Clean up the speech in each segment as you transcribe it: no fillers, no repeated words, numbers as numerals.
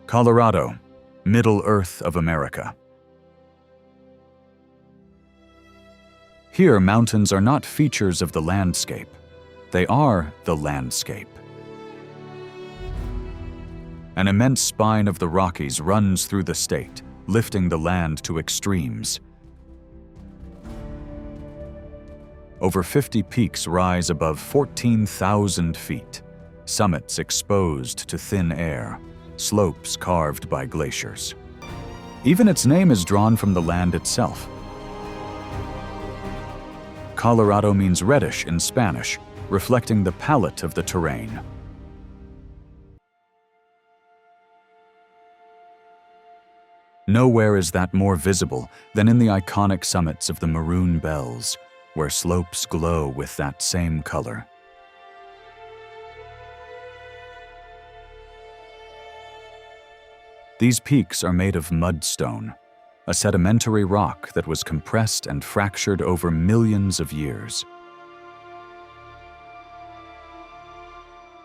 Colorado, Middle Earth of America. Here, mountains are not features of the landscape. They are the landscape. An immense spine of the Rockies runs through the state, lifting the land to extremes. Over 50 peaks rise above 14,000 feet, summits exposed to thin air, slopes carved by glaciers. Even its name is drawn from the land itself. Colorado means reddish in Spanish, reflecting the palette of the terrain. Nowhere is that more visible than in the iconic summits of the Maroon Bells, where slopes glow with that same color. These peaks are made of mudstone, a sedimentary rock that was compressed and fractured over millions of years.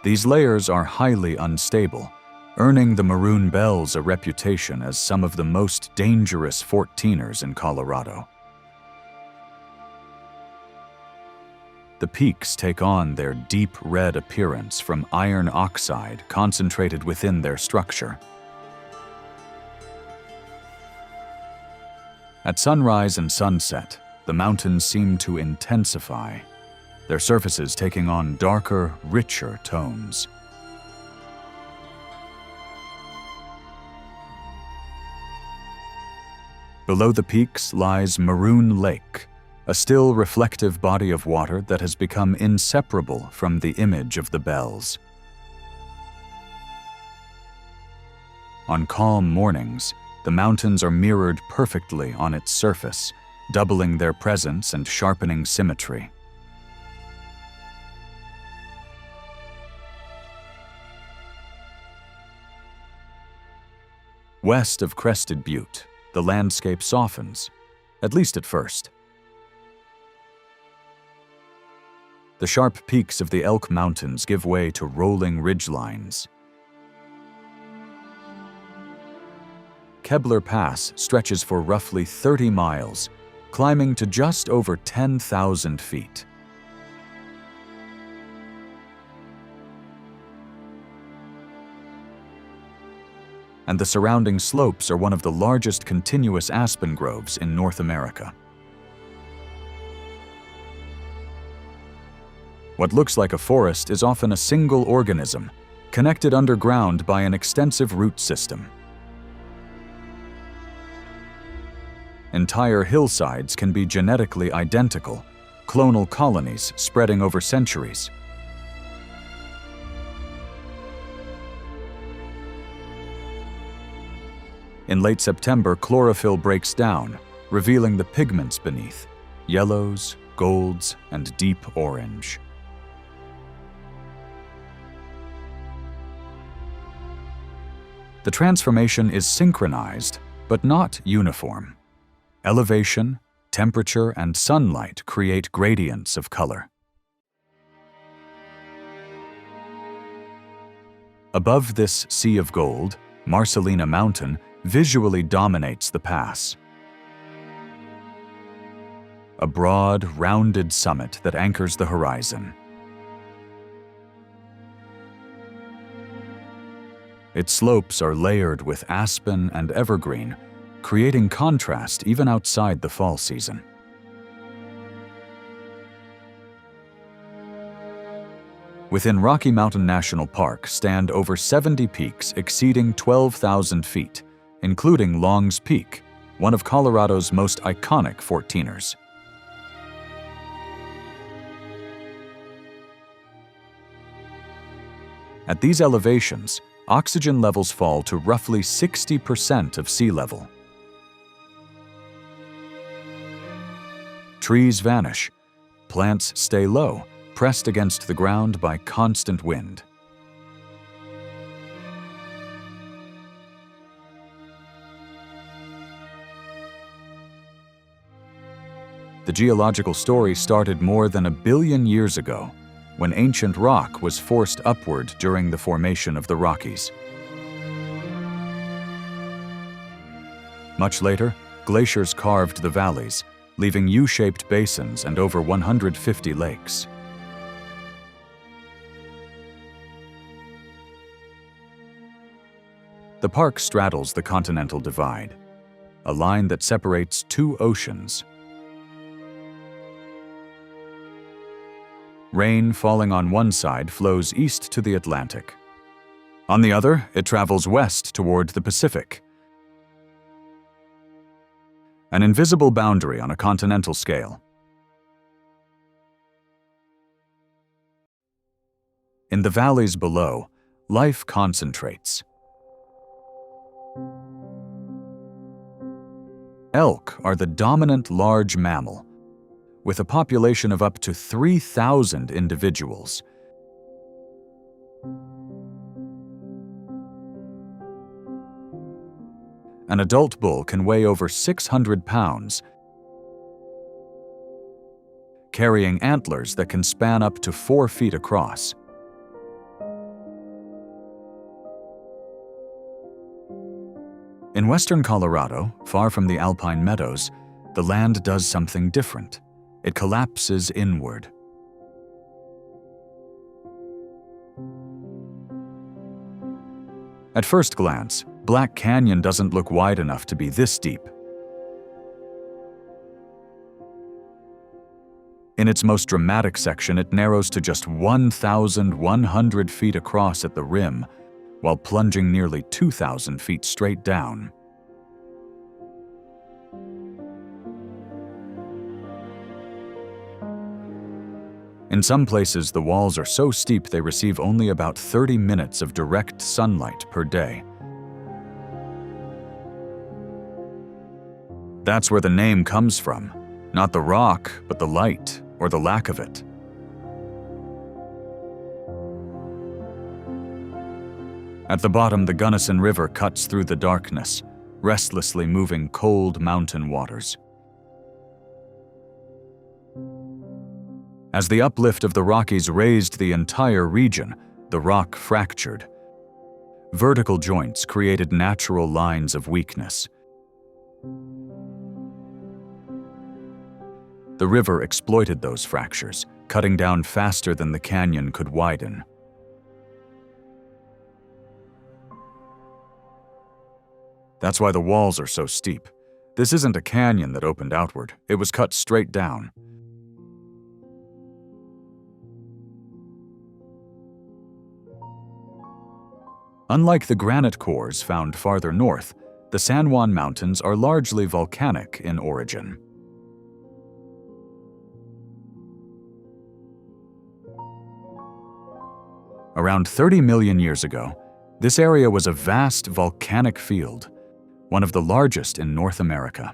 These layers are highly unstable, earning the Maroon Bells a reputation as some of the most dangerous 14ers in Colorado. The peaks take on their deep red appearance from iron oxide concentrated within their structure. At sunrise and sunset, the mountains seem to intensify, their surfaces taking on darker, richer tones. Below the peaks lies Maroon Lake, a still reflective body of water that has become inseparable from the image of the bells. On calm mornings, the mountains are mirrored perfectly on its surface, doubling their presence and sharpening symmetry. West of Crested Butte, the landscape softens, at least at first. The sharp peaks of the Elk Mountains give way to rolling ridgelines. Kebler Pass stretches for roughly 30 miles, climbing to just over 10,000 feet. And the surrounding slopes are one of the largest continuous aspen groves in North America. What looks like a forest is often a single organism, connected underground by an extensive root system. Entire hillsides can be genetically identical, clonal colonies spreading over centuries. In late September, chlorophyll breaks down, revealing the pigments beneath: yellows, golds, and deep orange. The transformation is synchronized, but not uniform. Elevation, temperature, and sunlight create gradients of color. Above this sea of gold, Marcelina Mountain visually dominates the pass. A broad, rounded summit that anchors the horizon. Its slopes are layered with aspen and evergreen, creating contrast even outside the fall season. Within Rocky Mountain National Park stand over 70 peaks exceeding 12,000 feet, including Long's Peak, one of Colorado's most iconic 14ers. At these elevations, oxygen levels fall to roughly 60% of sea level. Trees vanish. Plants stay low, pressed against the ground by constant wind. The geological story started more than 1 billion years ago, when ancient rock was forced upward during the formation of the Rockies. Much later, glaciers carved the valleys, leaving U-shaped basins and over 150 lakes. The park straddles the Continental Divide, a line that separates two oceans. Rain falling on one side flows east to the Atlantic. On the other, it travels west toward the Pacific. An invisible boundary on a continental scale. In the valleys below, life concentrates. Elk are the dominant large mammal, with a population of up to 3,000 individuals. An adult bull can weigh over 600 pounds, carrying antlers that can span up to 4 feet across. In western Colorado, far from the Alpine meadows, the land does something different. It collapses inward. At first glance, Black Canyon doesn't look wide enough to be this deep. In its most dramatic section, it narrows to just 1,100 feet across at the rim, while plunging nearly 2,000 feet straight down. In some places, the walls are so steep they receive only about 30 minutes of direct sunlight per day. That's where the name comes from, not the rock, but the light, or the lack of it. At the bottom, the Gunnison River cuts through the darkness, restlessly moving cold mountain waters. As the uplift of the Rockies raised the entire region, the rock fractured. Vertical joints created natural lines of weakness. The river exploited those fractures, cutting down faster than the canyon could widen. That's why the walls are so steep. This isn't a canyon that opened outward. It was cut straight down. Unlike the granite cores found farther north, the San Juan Mountains are largely volcanic in origin. Around 30 million years ago, this area was a vast volcanic field, one of the largest in North America.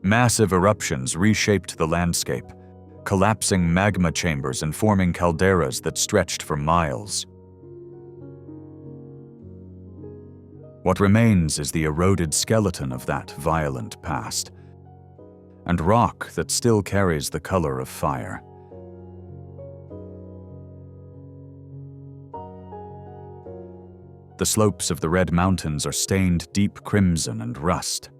Massive eruptions reshaped the landscape, collapsing magma chambers and forming calderas that stretched for miles. What remains is the eroded skeleton of that violent past, and rock that still carries the color of fire. The slopes of the Red Mountains are stained deep crimson and rust.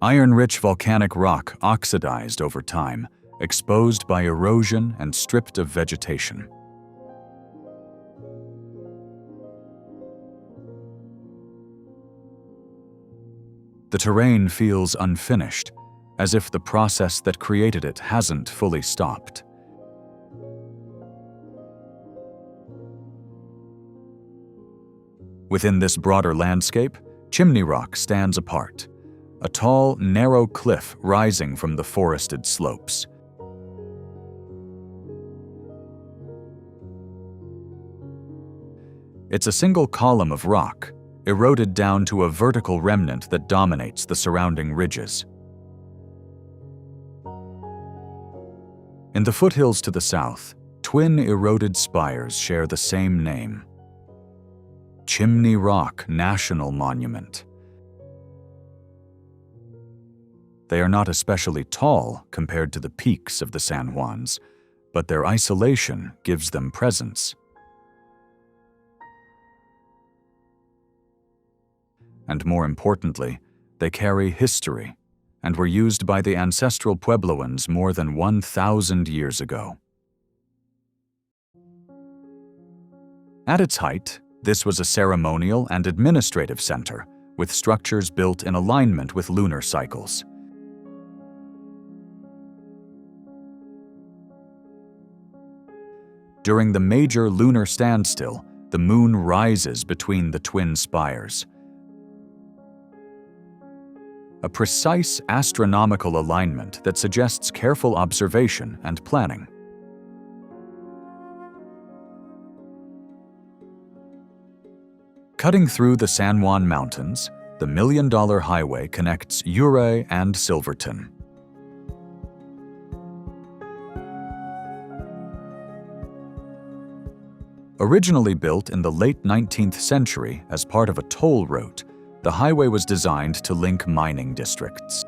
Iron-rich volcanic rock oxidized over time, exposed by erosion and stripped of vegetation. The terrain feels unfinished, as if the process that created it hasn't fully stopped. Within this broader landscape, Chimney Rock stands apart, a tall, narrow cliff rising from the forested slopes. It's a single column of rock, eroded down to a vertical remnant that dominates the surrounding ridges. In the foothills to the south, twin eroded spires share the same name: Chimney Rock National Monument. They are not especially tall compared to the peaks of the San Juans, but their isolation gives them presence. And more importantly, they carry history and were used by the ancestral puebloans more than 1,000 years ago. At its height, this was a ceremonial and administrative center, with structures built in alignment with lunar cycles. During the major lunar standstill, the moon rises between the twin spires. A precise astronomical alignment that suggests careful observation and planning. Cutting through the San Juan Mountains, the $1 Million Highway connects Ouray and Silverton. Originally built in the late 19th century as part of a toll route, the highway was designed to link mining districts.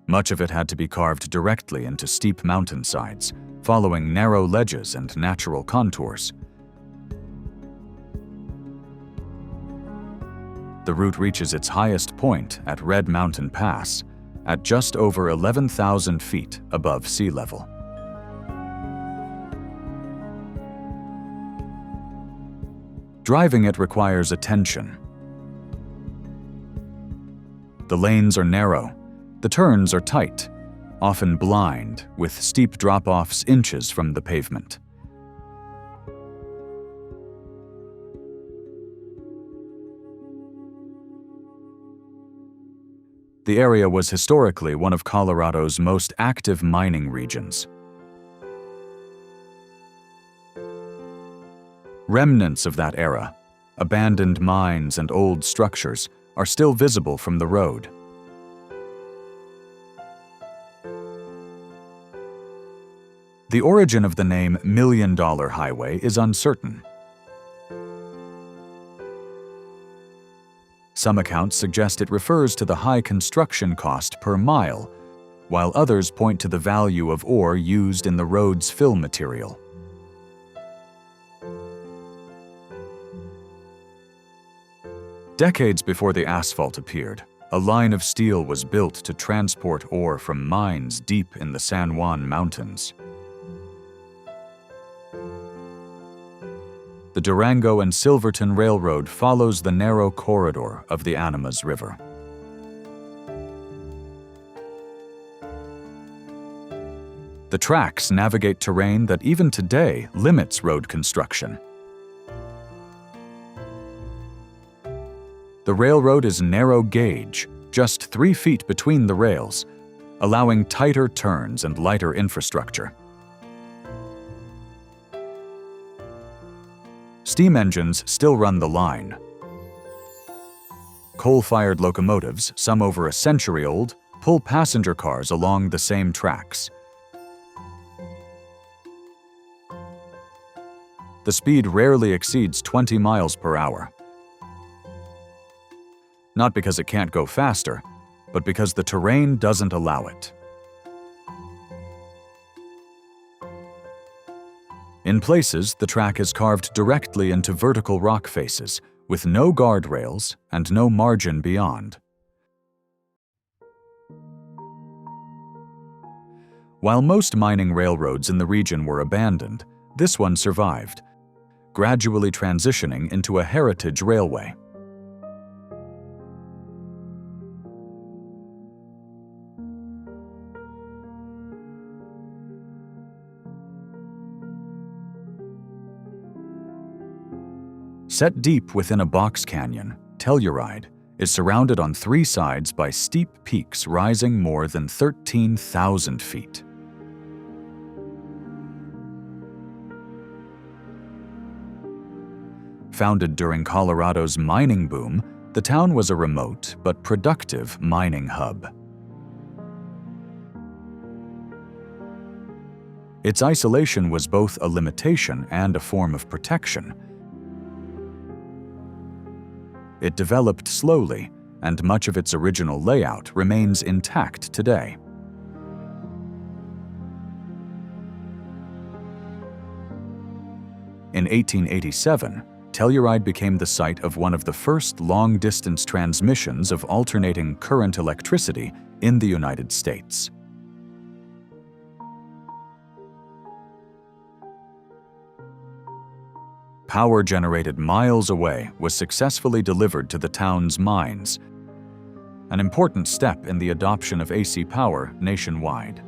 Much of it had to be carved directly into steep mountainsides, following narrow ledges and natural contours. The route reaches its highest point at Red Mountain Pass, at just over 11,000 feet above sea level. Driving it requires attention. The lanes are narrow, the turns are tight, often blind, with steep drop-offs inches from the pavement. The area was historically one of Colorado's most active mining regions. Remnants of that era, abandoned mines and old structures, are still visible from the road. The origin of the name $1 Million Highway is uncertain. Some accounts suggest it refers to the high construction cost per mile, while others point to the value of ore used in the road's fill material. Decades before the asphalt appeared, a line of steel was built to transport ore from mines deep in the San Juan Mountains. The Durango and Silverton Railroad follows the narrow corridor of the Animas River. The tracks navigate terrain that even today limits road construction. The railroad is narrow gauge, just 3 feet between the rails, allowing tighter turns and lighter infrastructure. Steam engines still run the line. Coal-fired locomotives, some over a century old, pull passenger cars along the same tracks. The speed rarely exceeds 20 miles per hour. Not because it can't go faster, but because the terrain doesn't allow it. In places, the track is carved directly into vertical rock faces, with no guardrails and no margin beyond. While most mining railroads in the region were abandoned, this one survived, gradually transitioning into a heritage railway. Set deep within a box canyon, Telluride is surrounded on 3 sides by steep peaks rising more than 13,000 feet. Founded during Colorado's mining boom, the town was a remote but productive mining hub. Its isolation was both a limitation and a form of protection. It developed slowly, and much of its original layout remains intact today. In 1887, Telluride became the site of one of the first long-distance transmissions of alternating current electricity in the United States. Power generated miles away was successfully delivered to the town's mines, an important step in the adoption of AC power nationwide.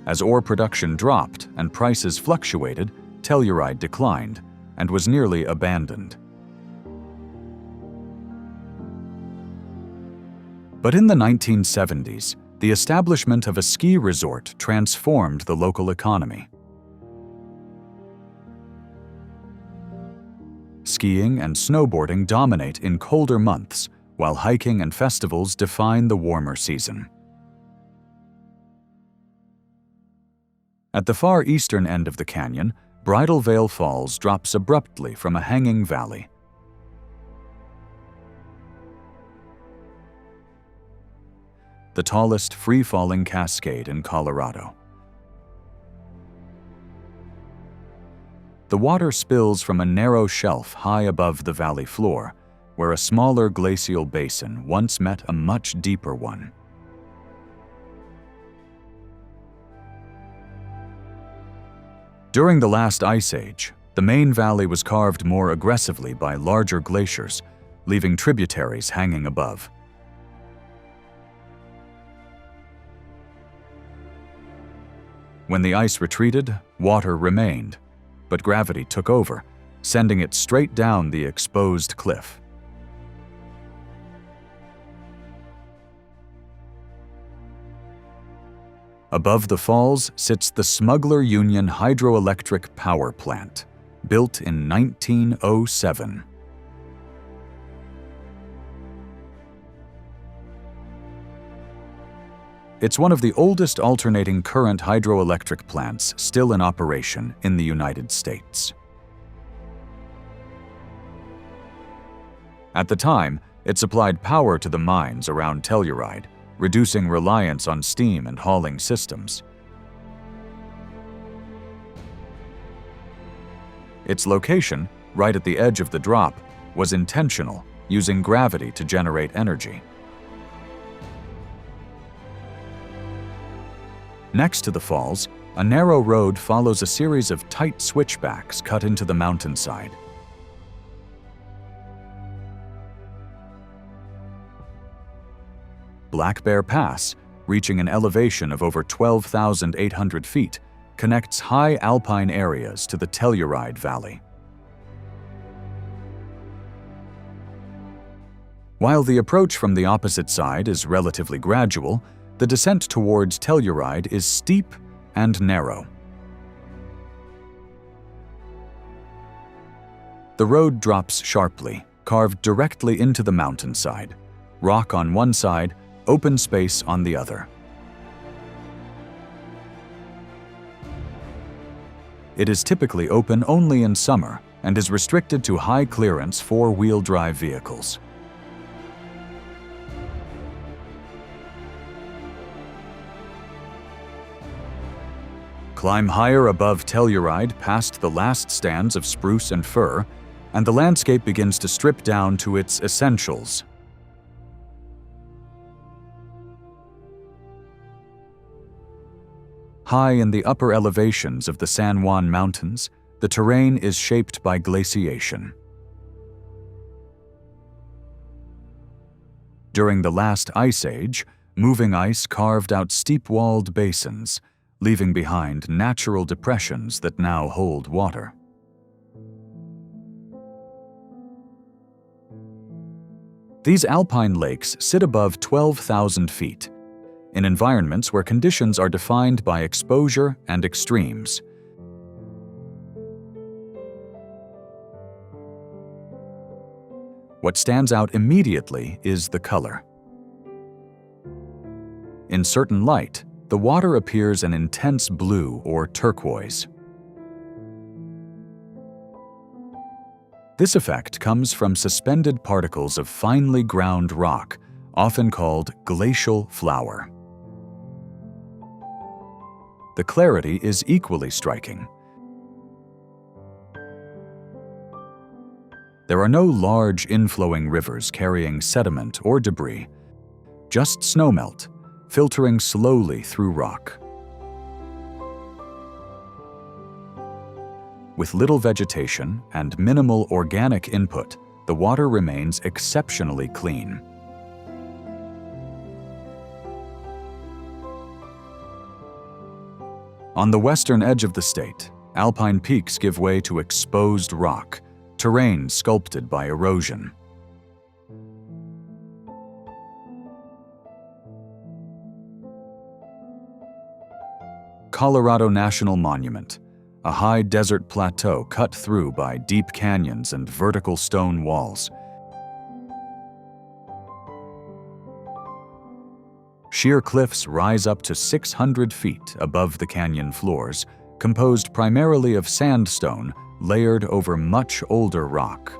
As ore production dropped and prices fluctuated, Telluride declined and was nearly abandoned. But in the 1970s, the establishment of a ski resort transformed the local economy. Skiing and snowboarding dominate in colder months, while hiking and festivals define the warmer season. At the far eastern end of the canyon, Bridal Veil Falls drops abruptly from a hanging valley. The tallest free-falling cascade in Colorado. The water spills from a narrow shelf high above the valley floor, where a smaller glacial basin once met a much deeper one. During the last ice age, the main valley was carved more aggressively by larger glaciers, leaving tributaries hanging above. When the ice retreated, water remained, but gravity took over, sending it straight down the exposed cliff. Above the falls sits the Smuggler Union Hydroelectric Power Plant, built in 1907. It's one of the oldest alternating current hydroelectric plants still in operation in the United States. At the time, it supplied power to the mines around Telluride, reducing reliance on steam and hauling systems. Its location, right at the edge of the drop, was intentional, using gravity to generate energy. Next to the falls, a narrow road follows a series of tight switchbacks cut into the mountainside. Black Bear Pass, reaching an elevation of over 12,800 feet, connects high alpine areas to the Telluride Valley. While the approach from the opposite side is relatively gradual, the descent towards Telluride is steep and narrow. The road drops sharply, carved directly into the mountainside, rock on one side, open space on the other. It is typically open only in summer and is restricted to high-clearance four-wheel drive vehicles. Climb higher above Telluride past the last stands of spruce and fir, and the landscape begins to strip down to its essentials. High in the upper elevations of the San Juan Mountains, the terrain is shaped by glaciation. During the last ice age, moving ice carved out steep-walled basins, leaving behind natural depressions that now hold water. These alpine lakes sit above 12,000 feet, in environments where conditions are defined by exposure and extremes. What stands out immediately is the color. In certain light, the water appears an intense blue or turquoise. This effect comes from suspended particles of finely ground rock, often called glacial flour. The clarity is equally striking. There are no large inflowing rivers carrying sediment or debris, just snowmelt, filtering slowly through rock. With little vegetation and minimal organic input, the water remains exceptionally clean. On the western edge of the state, alpine peaks give way to exposed rock, terrain sculpted by erosion. Colorado National Monument, a high desert plateau cut through by deep canyons and vertical stone walls. Sheer cliffs rise up to 600 feet above the canyon floors, composed primarily of sandstone layered over much older rock.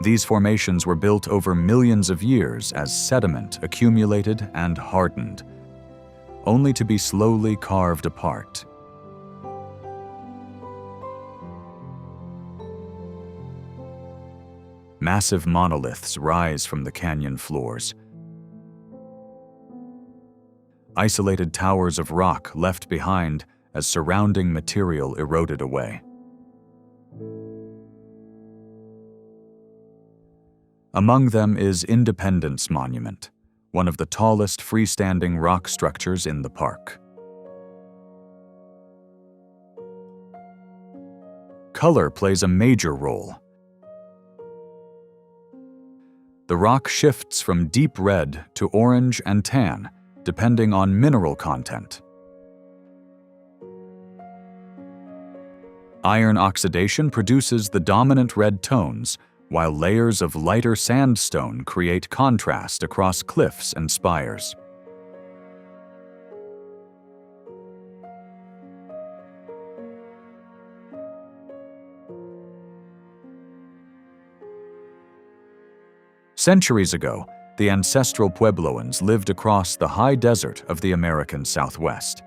These formations were built over millions of years as sediment accumulated and hardened, only to be slowly carved apart. Massive monoliths rise from the canyon floors. Isolated towers of rock left behind as surrounding material eroded away. Among them is Independence Monument, one of the tallest freestanding rock structures in the park. Color plays a major role. The rock shifts from deep red to orange and tan, depending on mineral content. Iron oxidation produces the dominant red tones, while layers of lighter sandstone create contrast across cliffs and spires. Centuries ago, the ancestral puebloans lived across the high desert of the American Southwest.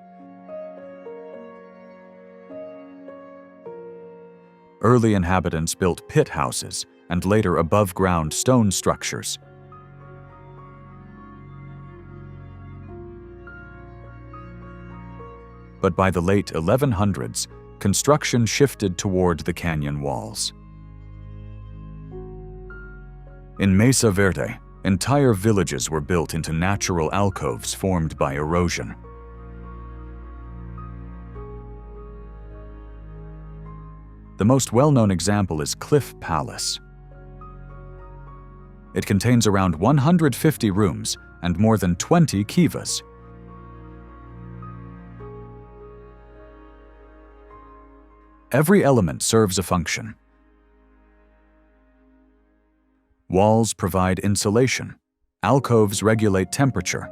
Early inhabitants built pit houses and later above-ground stone structures. But by the late 1100s, construction shifted toward the canyon walls. In Mesa Verde, entire villages were built into natural alcoves formed by erosion. The most well-known example is Cliff Palace. It contains around 150 rooms and more than 20 kivas. Every element serves a function. Walls provide insulation. Alcoves regulate temperature.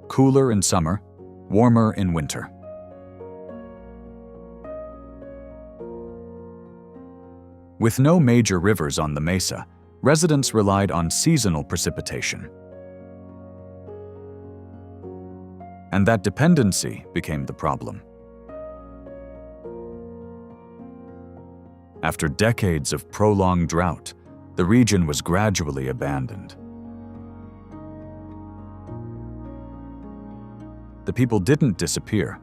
Cooler in summer, warmer in winter. With no major rivers on the mesa, residents relied on seasonal precipitation. And that dependency became the problem. After decades of prolonged drought, the region was gradually abandoned. The people didn't disappear.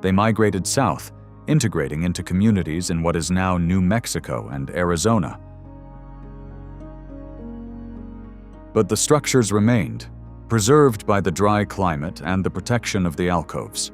They migrated south, integrating into communities in what is now New Mexico and Arizona. But the structures remained, preserved by the dry climate and the protection of the alcoves.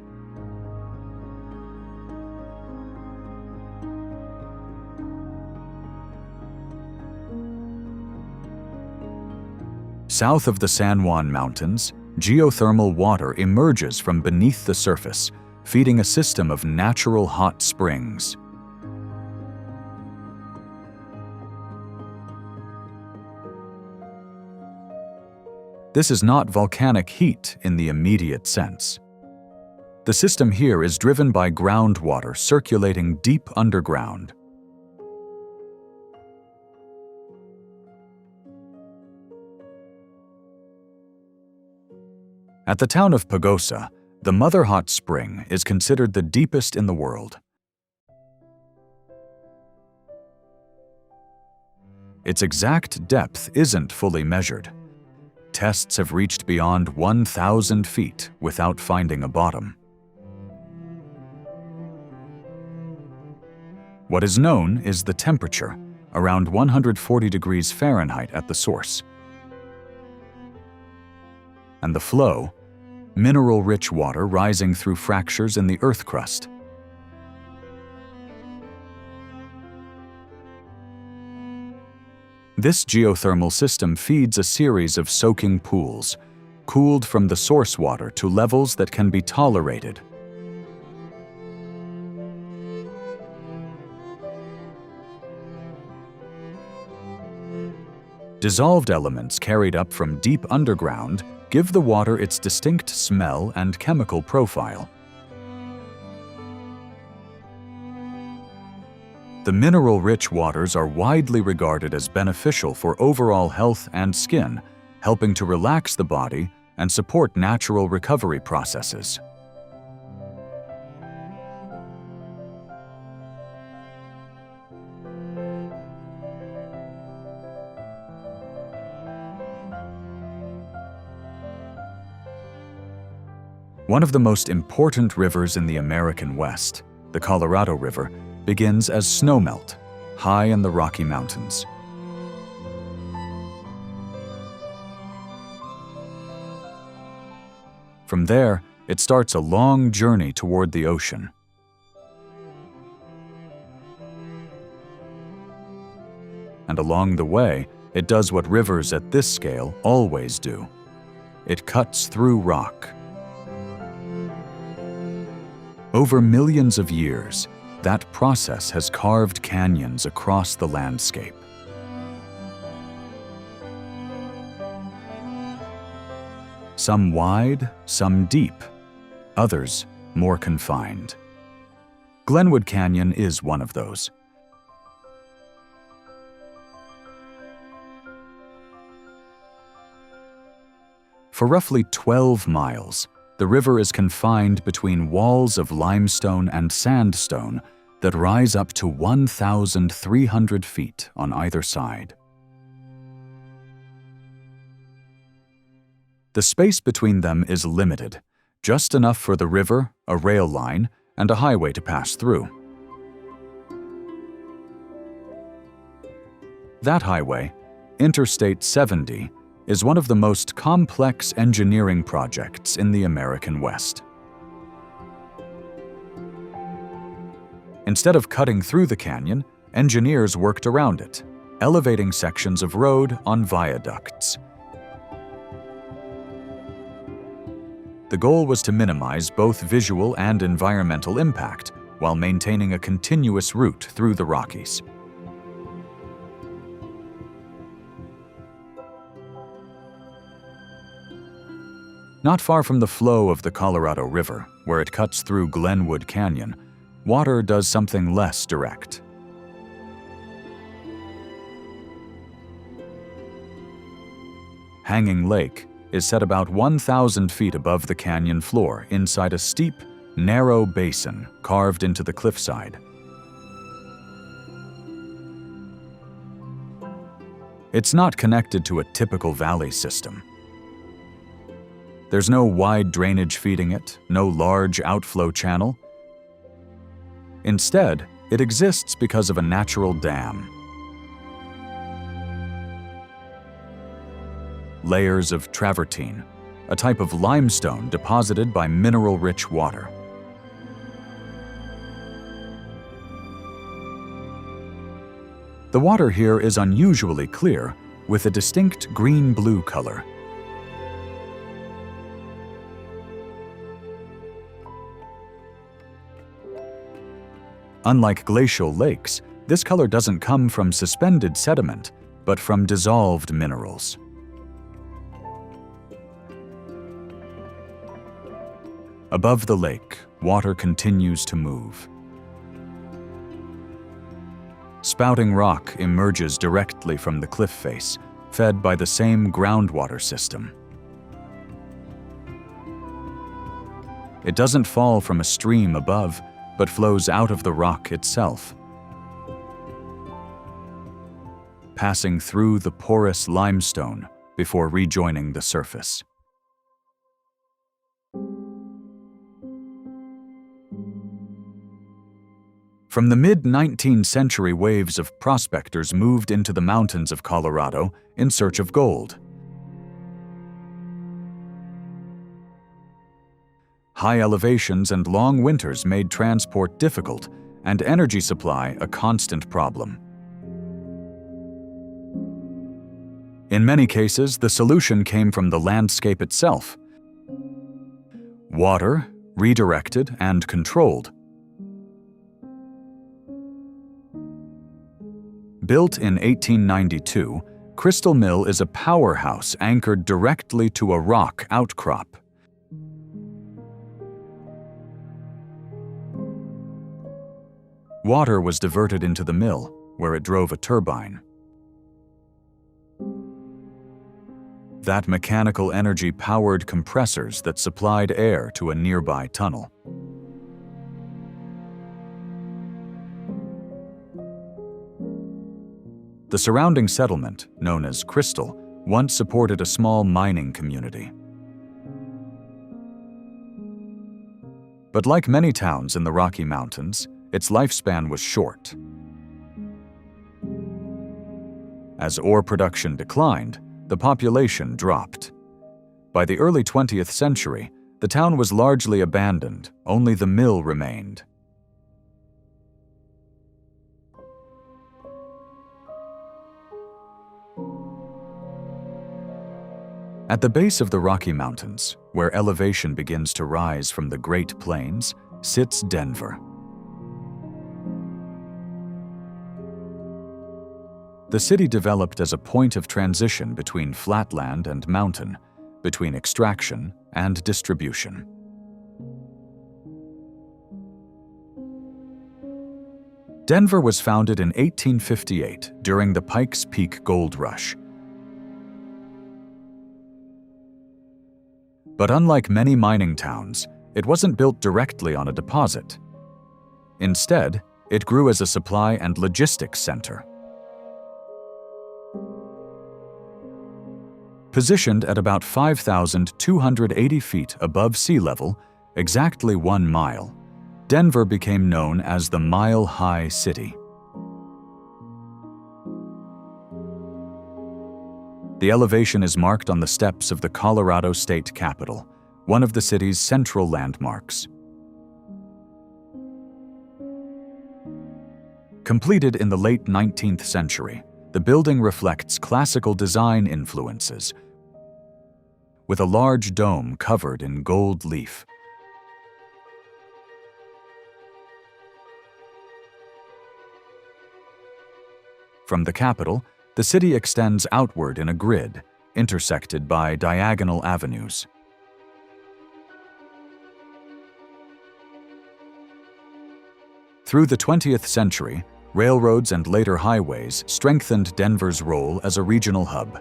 South of the San Juan Mountains, geothermal water emerges from beneath the surface, feeding a system of natural hot springs. This is not volcanic heat in the immediate sense. The system here is driven by groundwater circulating deep underground. At the town of Pagosa, the Mother Hot Spring is considered the deepest in the world. Its exact depth isn't fully measured. Tests have reached beyond 1,000 feet without finding a bottom. What is known is the temperature, around 140 degrees Fahrenheit at the source. And the flow, mineral-rich water rising through fractures in the earth crust. This geothermal system feeds a series of soaking pools, cooled from the source water to levels that can be tolerated. Dissolved elements carried up from deep underground give the water its distinct smell and chemical profile. The mineral-rich waters are widely regarded as beneficial for overall health and skin, helping to relax the body and support natural recovery processes. One of the most important rivers in the American West, the Colorado River, begins as snowmelt, high in the Rocky Mountains. From there, it starts a long journey toward the ocean. And along the way, it does what rivers at this scale always do. It cuts through rock. Over millions of years, that process has carved canyons across the landscape. Some wide, some deep, others more confined. Glenwood Canyon is one of those. For roughly 12 miles, the river is confined between walls of limestone and sandstone that rise up to 1,300 feet on either side. The space between them is limited, just enough for the river, a rail line, and a highway to pass through. That highway, Interstate 70, is one of the most complex engineering projects in the American West. Instead of cutting through the canyon, engineers worked around it, elevating sections of road on viaducts. The goal was to minimize both visual and environmental impact while maintaining a continuous route through the Rockies. Not far from the flow of the Colorado River, where it cuts through Glenwood Canyon, water does something less direct. Hanging Lake is set about 1,000 feet above the canyon floor inside a steep, narrow basin carved into the cliffside. It's not connected to a typical valley system. There's no wide drainage feeding it, no large outflow channel. Instead, it exists because of a natural dam. Layers of travertine, a type of limestone deposited by mineral-rich water. The water here is unusually clear, with a distinct green-blue color. Unlike glacial lakes, this color doesn't come from suspended sediment, but from dissolved minerals. Above the lake, water continues to move. Spouting rock emerges directly from the cliff face, fed by the same groundwater system. It doesn't fall from a stream above, but flows out of the rock itself, passing through the porous limestone before rejoining the surface. From the mid-19th century, waves of prospectors moved into the mountains of Colorado in search of gold. High elevations and long winters made transport difficult and energy supply a constant problem. In many cases, the solution came from the landscape itself. Water, redirected and controlled. Built in 1892, Crystal Mill is a powerhouse anchored directly to a rock outcrop. Water was diverted into the mill, where it drove a turbine. That mechanical energy powered compressors that supplied air to a nearby tunnel. The surrounding settlement, known as Crystal, once supported a small mining community. But like many towns in the Rocky Mountains, its lifespan was short. As ore production declined, the population dropped. By the early 20th century, the town was largely abandoned, only the mill remained. At the base of the Rocky Mountains, where elevation begins to rise from the Great Plains, sits Denver. The city developed as a point of transition between flatland and mountain, between extraction and distribution. Denver was founded in 1858 during the Pikes Peak gold rush. But unlike many mining towns, it wasn't built directly on a deposit. Instead, it grew as a supply and logistics center. Positioned at about 5,280 feet above sea level, exactly 1 mile, Denver became known as the Mile High City. The elevation is marked on the steps of the Colorado State Capitol, one of the city's central landmarks. Completed in the late 19th century, the building reflects classical design influences, with a large dome covered in gold leaf. From the Capitol, the city extends outward in a grid, intersected by diagonal avenues. Through the 20th century, railroads and later highways strengthened Denver's role as a regional hub.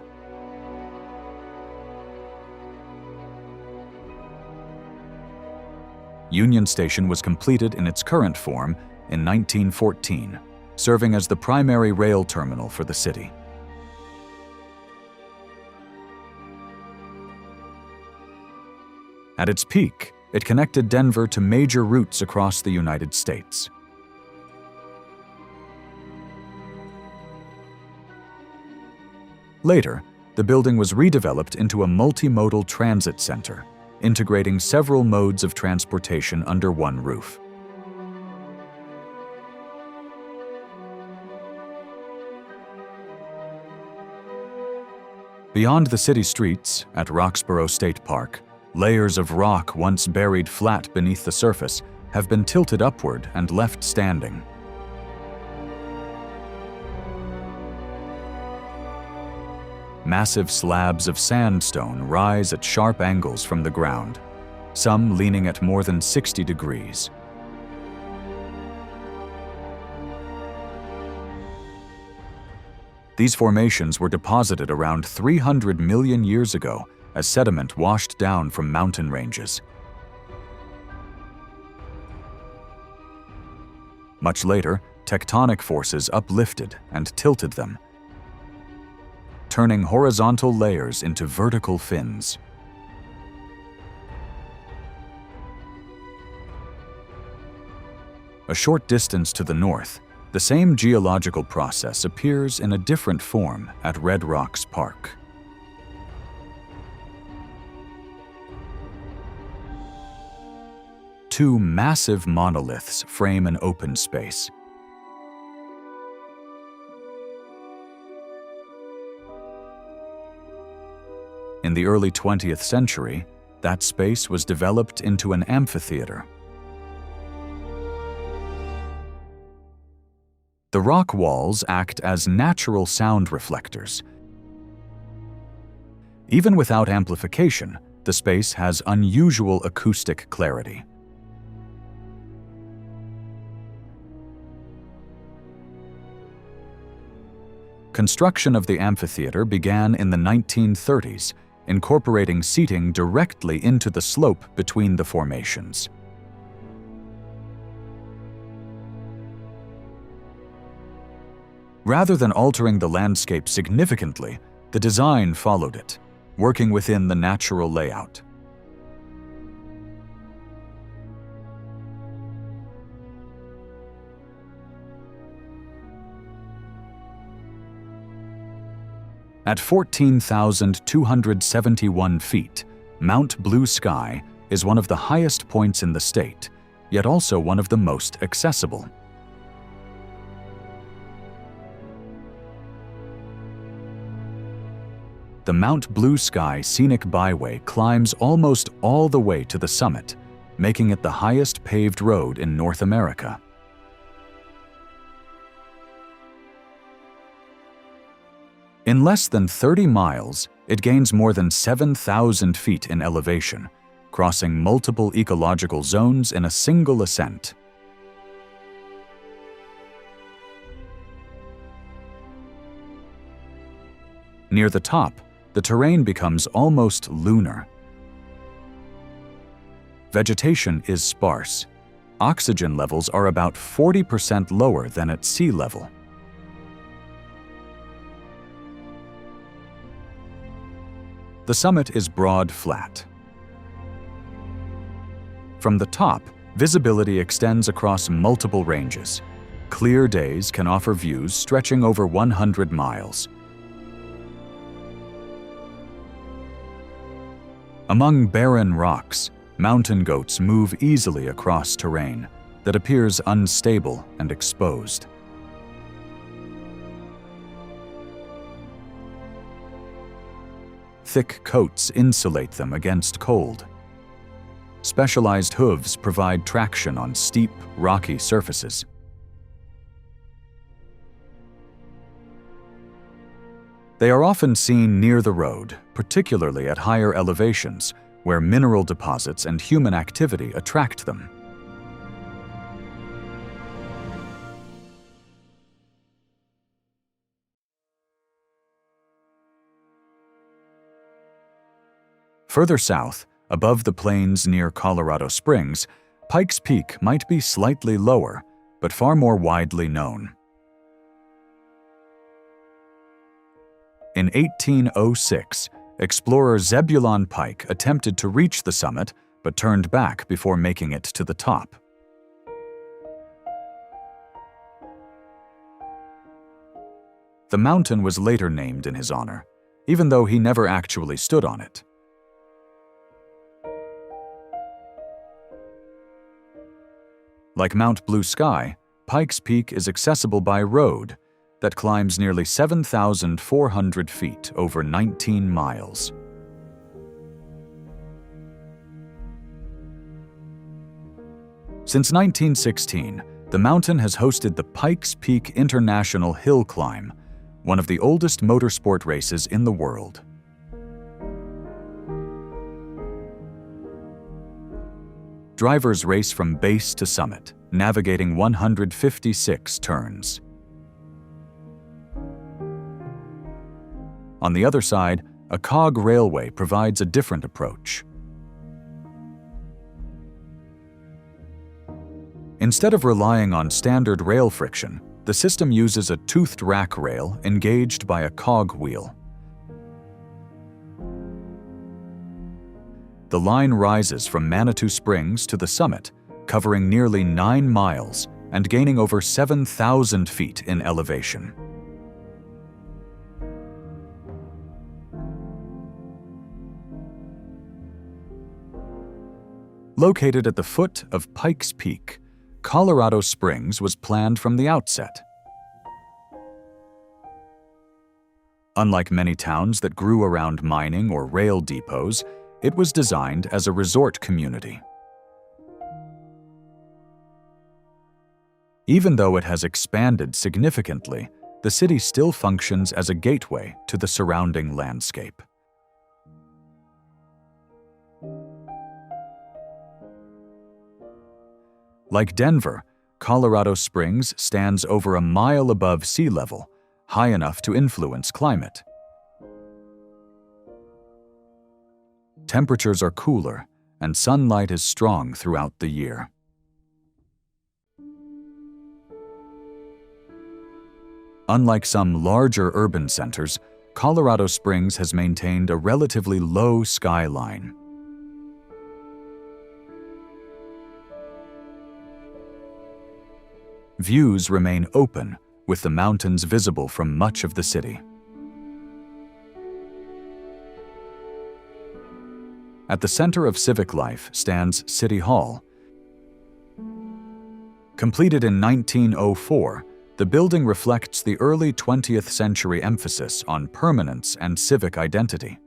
Union Station was completed in its current form in 1914, serving as the primary rail terminal for the city. At its peak, it connected Denver to major routes across the United States. Later, the building was redeveloped into a multimodal transit center, integrating several modes of transportation under one roof. Beyond the city streets, at Roxborough State Park, layers of rock once buried flat beneath the surface have been tilted upward and left standing. Massive slabs of sandstone rise at sharp angles from the ground, some leaning at more than 60 degrees. These formations were deposited around 300 million years ago as sediment washed down from mountain ranges. Much later, tectonic forces uplifted and tilted them, turning horizontal layers into vertical fins. A short distance to the north, the same geological process appears in a different form at Red Rocks Park. Two massive monoliths frame an open space. In the early 20th century, that space was developed into an amphitheater. The rock walls act as natural sound reflectors. Even without amplification, the space has unusual acoustic clarity. Construction of the amphitheater began in the 1930s, incorporating seating directly into the slope between the formations. Rather than altering the landscape significantly, the design followed it, working within the natural layout. At 14,271 feet, Mount Blue Sky is one of the highest points in the state, yet also one of the most accessible. The Mount Blue Sky Scenic Byway climbs almost all the way to the summit, making it the highest paved road in North America. In less than 30 miles, it gains more than 7,000 feet in elevation, crossing multiple ecological zones in a single ascent. Near the top, the terrain becomes almost lunar. Vegetation is sparse. Oxygen levels are about 40% lower than at sea level. The summit is broad flat. From the top, visibility extends across multiple ranges. Clear days can offer views stretching over 100 miles. Among barren rocks, mountain goats move easily across terrain that appears unstable and exposed. Thick coats insulate them against cold. Specialized hooves provide traction on steep, rocky surfaces. They are often seen near the road, particularly at higher elevations, where mineral deposits and human activity attract them. Further south, above the plains near Colorado Springs, Pikes Peak might be slightly lower, but far more widely known. In 1806, explorer Zebulon Pike attempted to reach the summit, but turned back before making it to the top. The mountain was later named in his honor, even though he never actually stood on it. Like Mount Blue Sky, Pikes Peak is accessible by road that climbs nearly 7,400 feet over 19 miles. Since 1916, the mountain has hosted the Pikes Peak International Hill Climb, one of the oldest motorsport races in the world. Drivers race from base to summit, navigating 156 turns. On the other side, a cog railway provides a different approach. Instead of relying on standard rail friction, the system uses a toothed rack rail engaged by a cog wheel. The line rises from Manitou Springs to the summit, covering nearly 9 miles and gaining over 7,000 feet in elevation. Located at the foot of Pikes Peak, Colorado Springs was planned from the outset. Unlike many towns that grew around mining or rail depots, it was designed as a resort community. Even though it has expanded significantly, the city still functions as a gateway to the surrounding landscape. Like Denver, Colorado Springs stands over a mile above sea level, high enough to influence climate. Temperatures are cooler, and sunlight is strong throughout the year. Unlike some larger urban centers, Colorado Springs has maintained a relatively low skyline. Views remain open, with the mountains visible from much of the city. At the center of civic life stands City Hall. Completed in 1904, the building reflects the early 20th century emphasis on permanence and civic identity.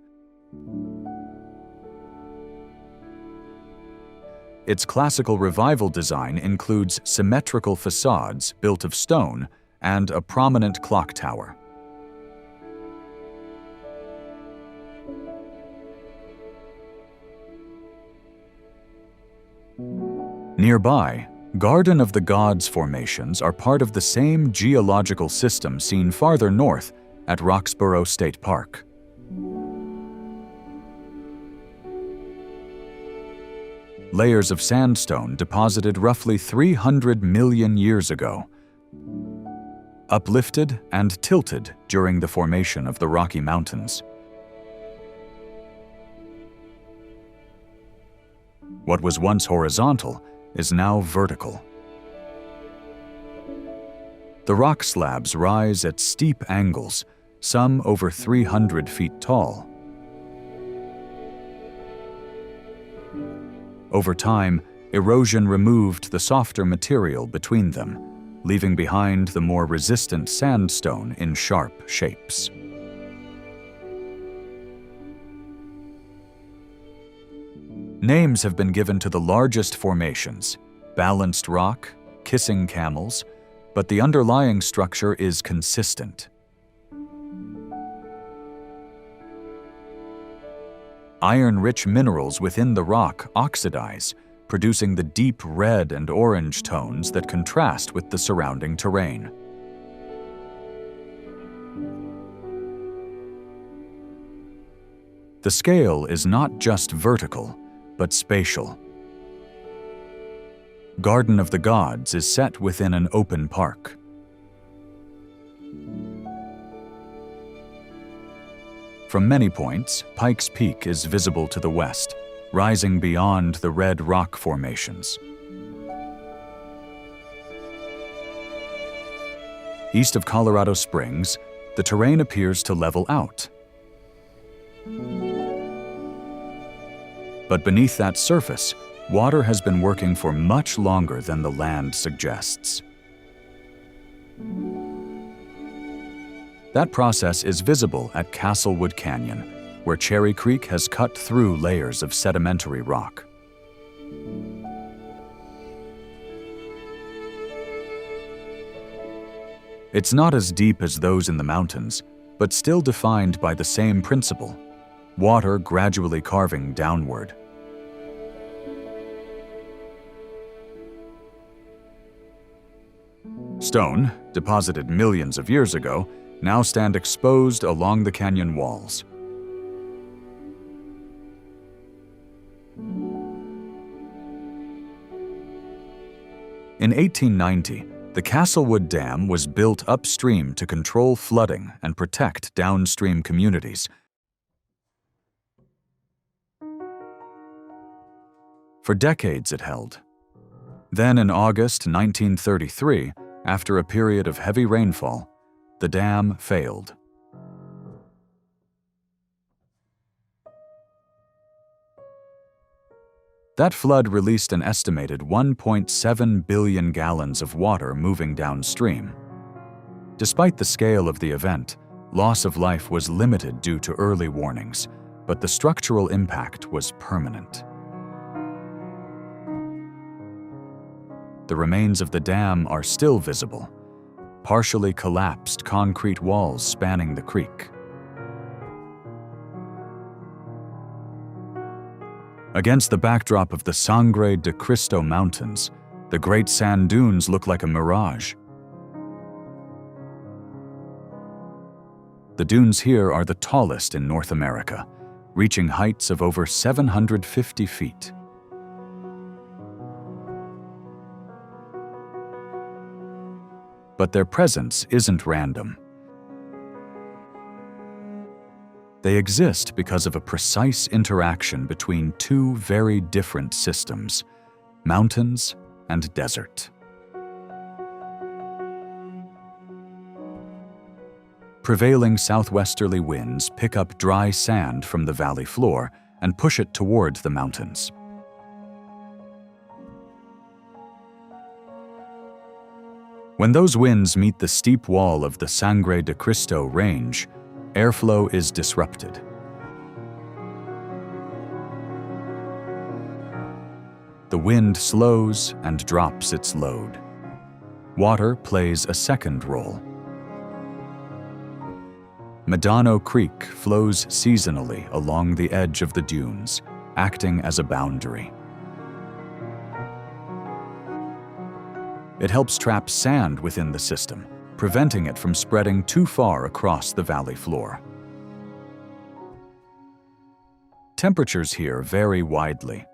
Its classical revival design includes symmetrical facades built of stone and a prominent clock tower. Nearby, Garden of the Gods formations are part of the same geological system seen farther north at Roxborough State Park. Layers of sandstone deposited roughly 300 million years ago, uplifted and tilted during the formation of the Rocky Mountains. What was once horizontal is now vertical. The rock slabs rise at steep angles, some over 300 feet tall. Over time, erosion removed the softer material between them, leaving behind the more resistant sandstone in sharp shapes. Names have been given to the largest formations, Balanced Rock, Kissing Camels, but the underlying structure is consistent. Iron-rich minerals within the rock oxidize, producing the deep red and orange tones that contrast with the surrounding terrain. The scale is not just vertical, but spatial. Garden of the Gods is set within an open park. From many points, Pikes Peak is visible to the west, rising beyond the red rock formations. East of Colorado Springs, the terrain appears to level out. But beneath that surface, water has been working for much longer than the land suggests. That process is visible at Castlewood Canyon, where Cherry Creek has cut through layers of sedimentary rock. It's not as deep as those in the mountains, but still defined by the same principle, water gradually carving downward. Stone, deposited millions of years ago, now stand exposed along the canyon walls. In 1890, the Castlewood Dam was built upstream to control flooding and protect downstream communities. For decades it held. Then in August 1933, after a period of heavy rainfall, the dam failed. That flood released an estimated 1.7 billion gallons of water moving downstream. Despite the scale of the event, loss of life was limited due to early warnings, but the structural impact was permanent. The remains of the dam are still visible, partially collapsed concrete walls spanning the creek. Against the backdrop of the Sangre de Cristo Mountains, the Great Sand Dunes look like a mirage. The dunes here are the tallest in North America, reaching heights of over 750 feet. But their presence isn't random. They exist because of a precise interaction between two very different systems, mountains and desert. Prevailing southwesterly winds pick up dry sand from the valley floor and push it toward the mountains. When those winds meet the steep wall of the Sangre de Cristo Range, airflow is disrupted. The wind slows and drops its load. Water plays a second role. Medano Creek flows seasonally along the edge of the dunes, acting as a boundary. It helps trap sand within the system, preventing it from spreading too far across the valley floor. Temperatures here vary widely.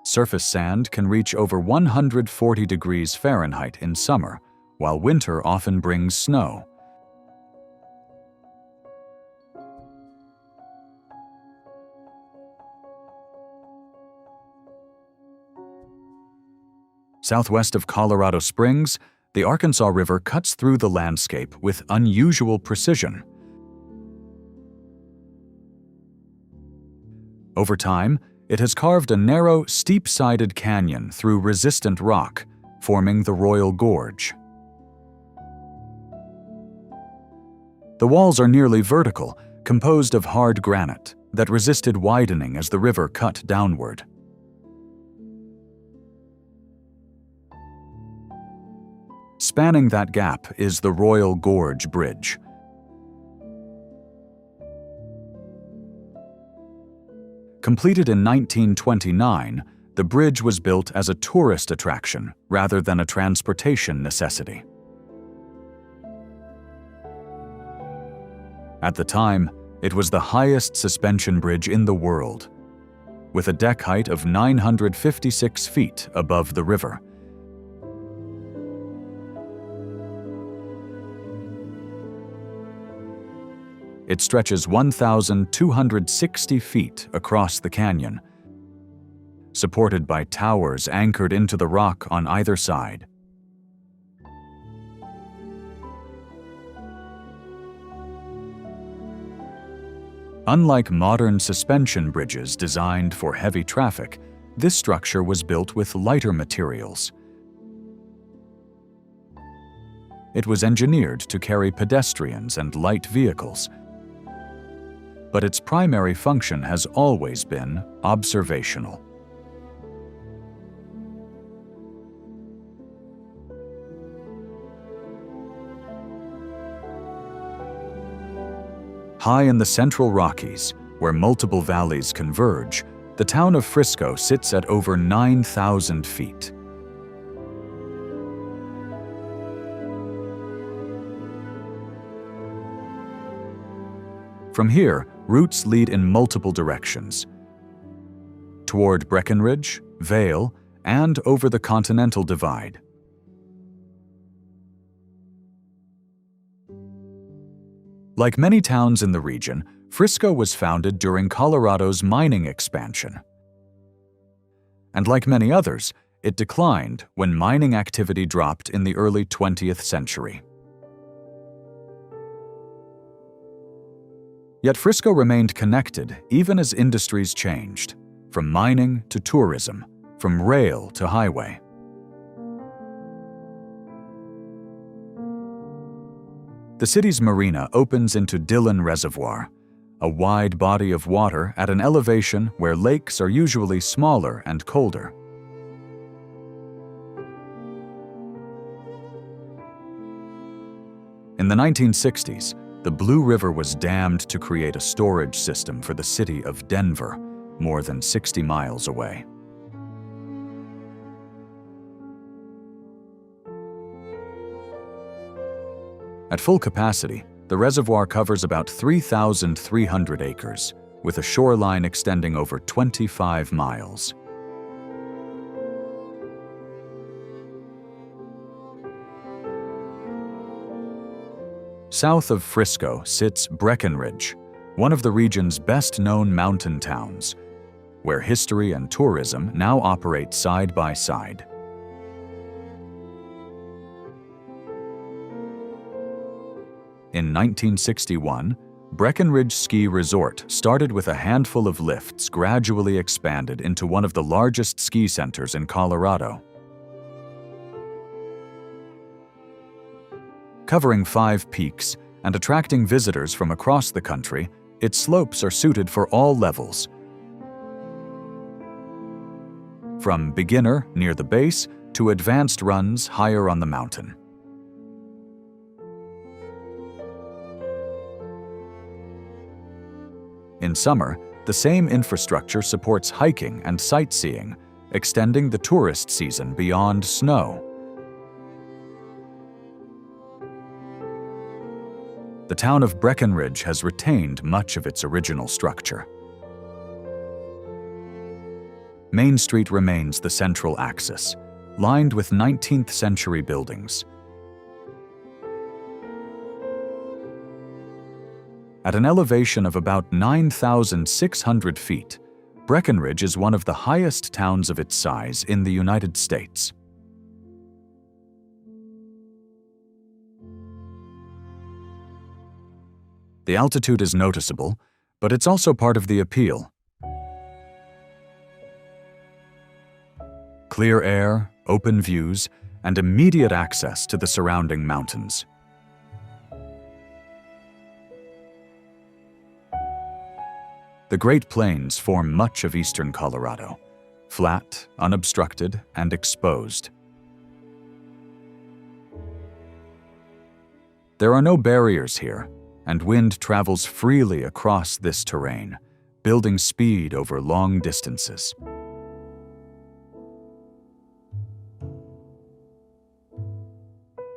Surface sand can reach over 140 degrees Fahrenheit in summer, while winter often brings snow. Southwest of Colorado Springs, the Arkansas River cuts through the landscape with unusual precision. Over time, it has carved a narrow, steep-sided canyon through resistant rock, forming the Royal Gorge. The walls are nearly vertical, composed of hard granite that resisted widening as the river cut downward. Spanning that gap is the Royal Gorge Bridge. Completed in 1929, the bridge was built as a tourist attraction rather than a transportation necessity. At the time, it was the highest suspension bridge in the world, with a deck height of 956 feet above the river. It stretches 1,260 feet across the canyon, supported by towers anchored into the rock on either side. Unlike modern suspension bridges designed for heavy traffic, this structure was built with lighter materials. It was engineered to carry pedestrians and light vehicles, but its primary function has always been observational. High in the central Rockies, where multiple valleys converge, the town of Frisco sits at over 9,000 feet. From here, routes lead in multiple directions, toward Breckenridge, Vale, and over the Continental Divide. Like many towns in the region, Frisco was founded during Colorado's mining expansion. And like many others, it declined when mining activity dropped in the early 20th century. Yet Frisco remained connected even as industries changed, from mining to tourism, from rail to highway. The city's marina opens into Dillon Reservoir, a wide body of water at an elevation where lakes are usually smaller and colder. In the 1960s, the Blue River was dammed to create a storage system for the city of Denver, more than 60 miles away. At full capacity, the reservoir covers about 3,300 acres, with a shoreline extending over 25 miles. South of Frisco sits Breckenridge, one of the region's best-known mountain towns, where history and tourism now operate side by side. In 1961, Breckenridge Ski Resort started with a handful of lifts gradually expanded into one of the largest ski centers in Colorado. Covering 5 peaks and attracting visitors from across the country, its slopes are suited for all levels, from beginner near the base to advanced runs higher on the mountain. In summer, the same infrastructure supports hiking and sightseeing, extending the tourist season beyond snow. The town of Breckenridge has retained much of its original structure. Main Street remains the central axis, lined with 19th century buildings. At an elevation of about 9,600 feet, Breckenridge is one of the highest towns of its size in the United States. The altitude is noticeable, but it's also part of the appeal. Clear air, open views, and immediate access to the surrounding mountains. The Great Plains form much of eastern Colorado, flat, unobstructed, and exposed. There are no barriers here, and wind travels freely across this terrain, building speed over long distances.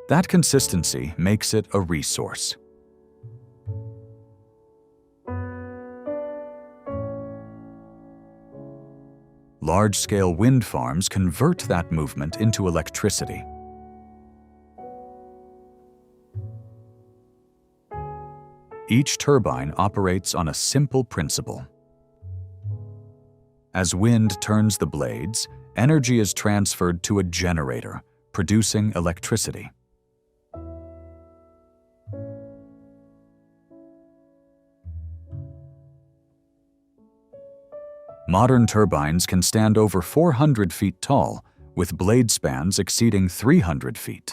That consistency makes it a resource. Large-scale wind farms convert that movement into electricity. Each turbine operates on a simple principle. As wind turns the blades, energy is transferred to a generator, producing electricity. Modern turbines can stand over 400 feet tall, with blade spans exceeding 300 feet.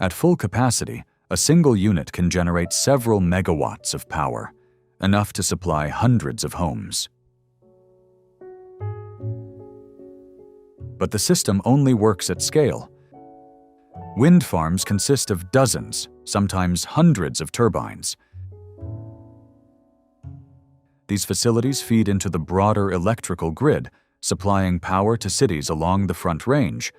At full capacity, a single unit can generate several megawatts of power, enough to supply hundreds of homes. But the system only works at scale. Wind farms consist of dozens, sometimes hundreds of turbines. These facilities feed into the broader electrical grid, supplying power to cities along the Front Range.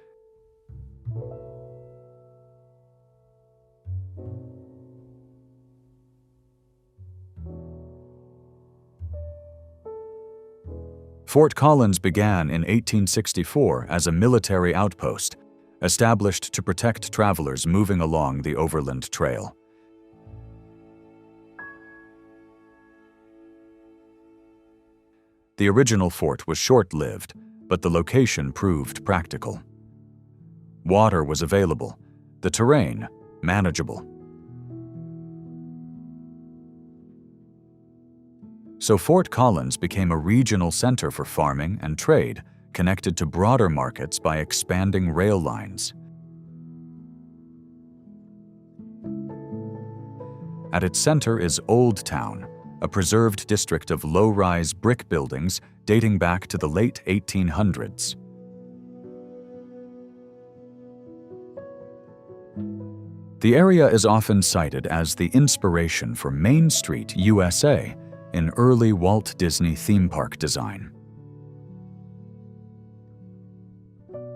Fort Collins began in 1864 as a military outpost, established to protect travelers moving along the overland trail. The original fort was short-lived, but the location proved practical. Water was available, the terrain manageable. So Fort Collins became a regional center for farming and trade, connected to broader markets by expanding rail lines. At its center is Old Town, a preserved district of low-rise brick buildings dating back to the late 1800s. The area is often cited as the inspiration for Main Street, USA, in early Walt Disney theme park design.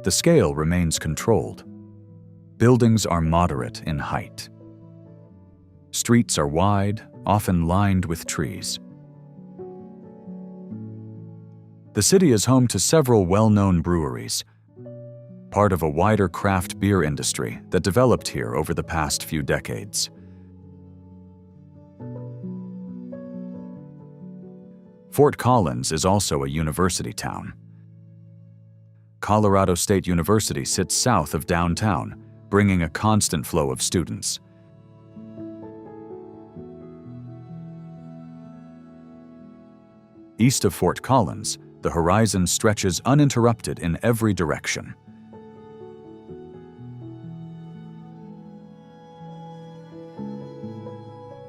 The scale remains controlled. Buildings are moderate in height. Streets are wide, often lined with trees. The city is home to several well-known breweries, part of a wider craft beer industry that developed here over the past few decades. Fort Collins is also a university town. Colorado State University sits south of downtown, bringing a constant flow of students. East of Fort Collins, the horizon stretches uninterrupted in every direction.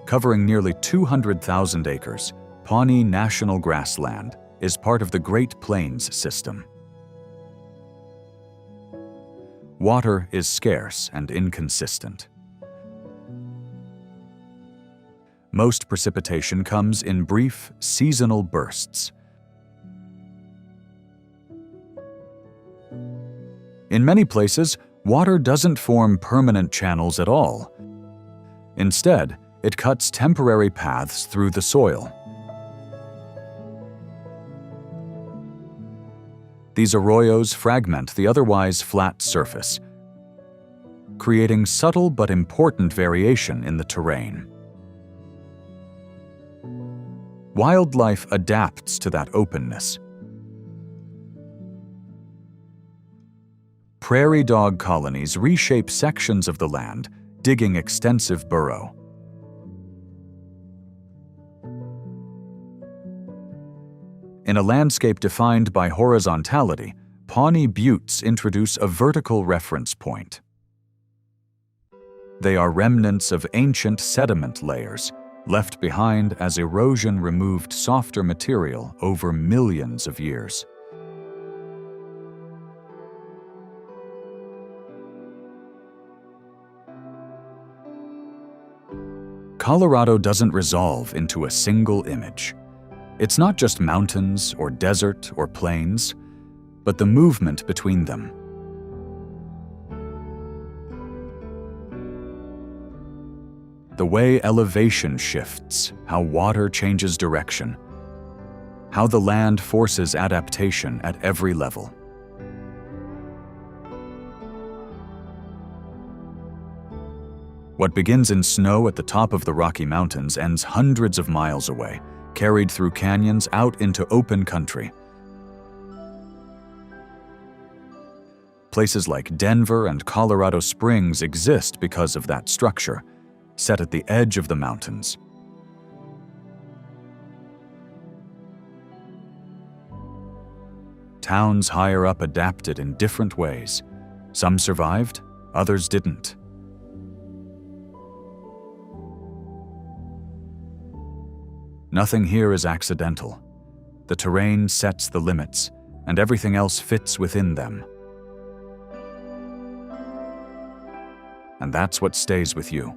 Covering nearly 200,000 acres, Pawnee National Grassland is part of the Great Plains system. Water is scarce and inconsistent. Most precipitation comes in brief, seasonal bursts. In many places, water doesn't form permanent channels at all. Instead, it cuts temporary paths through the soil. These arroyos fragment the otherwise flat surface, creating subtle but important variation in the terrain. Wildlife adapts to that openness. Prairie dog colonies reshape sections of the land, digging extensive burrow. In a landscape defined by horizontality, Pawnee Buttes introduce a vertical reference point. They are remnants of ancient sediment layers, left behind as erosion removed softer material over millions of years. Colorado doesn't resolve into a single image. It's not just mountains or desert or plains, but the movement between them. The way elevation shifts, how water changes direction, how the land forces adaptation at every level. What begins in snow at the top of the Rocky Mountains ends hundreds of miles away, carried through canyons out into open country. Places like Denver and Colorado Springs exist because of that structure, set at the edge of the mountains. Towns higher up adapted in different ways. Some survived, others didn't. Nothing here is accidental. The terrain sets the limits, and everything else fits within them. And that's what stays with you.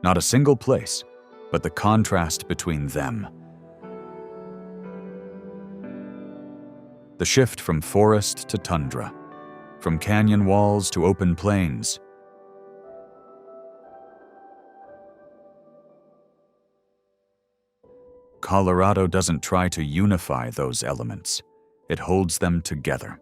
Not a single place, but the contrast between them. The shift from forest to tundra, from canyon walls to open plains. Colorado doesn't try to unify those elements. It holds them together.